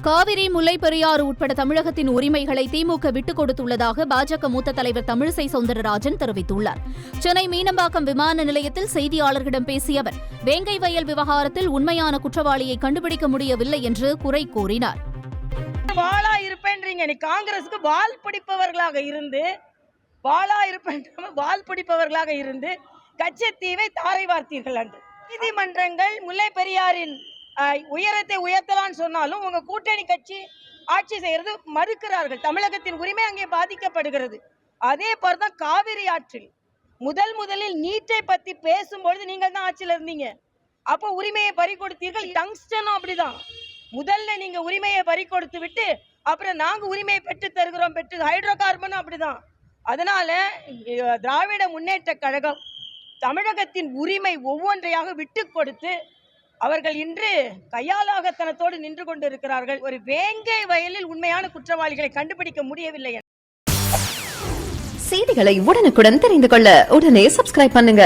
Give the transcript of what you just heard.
காவிரி, முல்லை பெரியாறு உட்பட தமிழகத்தின் உரிமைகளை திமுக விட்டுக் கொடுத்துள்ளதாக பாஜக மூத்த தலைவர் தமிழிசை சவுந்தரராஜன் தெரிவித்துள்ளார். சென்னை மீனம்பாக்கம் விமான நிலையத்தில் செய்தியாளர்களிடம் பேசிய அவர், வேங்கை வயல் விவகாரத்தில் உண்மையான குற்றவாளியை கண்டுபிடிக்க முடியவில்லை என்று குறை கூறினார். வாளா இருப்பேன்றீங்க, நீ காங்கிரசுக்கு வால் பிடிப்பவர்களாக இருந்து கச்சத்தீவை தாரை வார்த்தீர்கள் அன்று. நீதிமன்றங்கள் முல்லை பெரியாரின் உயரத்தை உயர்த்தலான்னு சொன்னாலும் உங்க கூட்டணி கட்சி ஆட்சி செய்யறது மறுக்கிறார்கள். தமிழகத்தின் உரிமை அங்கே பாதிக்கப்படுகிறது. அதே போலதான் காவிரி ஆற்றில் முதலில் நீட்டை பத்தி பேசும்பொழுது நீங்கள் தான் ஆட்சியில் இருந்தீங்க. அப்போ உரிமையை பறி கொடுத்தீர்கள். டங்ஸ்டனும் அப்படிதான். முதல்ல நீங்க உரிமையை பறி கொடுத்து விட்டு அப்புறம் நாங்க உரிமையை பெற்று தருகிறோம். ஹைட்ரோ கார்பனும் அப்படிதான். அதனால திராவிட முன்னேற்ற கழகம் தமிழகத்தின் உரிமை ஒவ்வொன்றையாக விட்டு கொடுத்து அவர்கள் இன்று கையாலாகத்தனத்தோடு நின்று கொண்டிருக்கிறார்கள். ஒரு வேங்கை வயலில் உண்மையான குற்றவாளிகளை கண்டுபிடிக்க முடியவில்லை. செய்திகளை உடனுக்குடன் தெரிந்து கொள்ள உடனே சப்ஸ்கிரைப் பண்ணுங்க.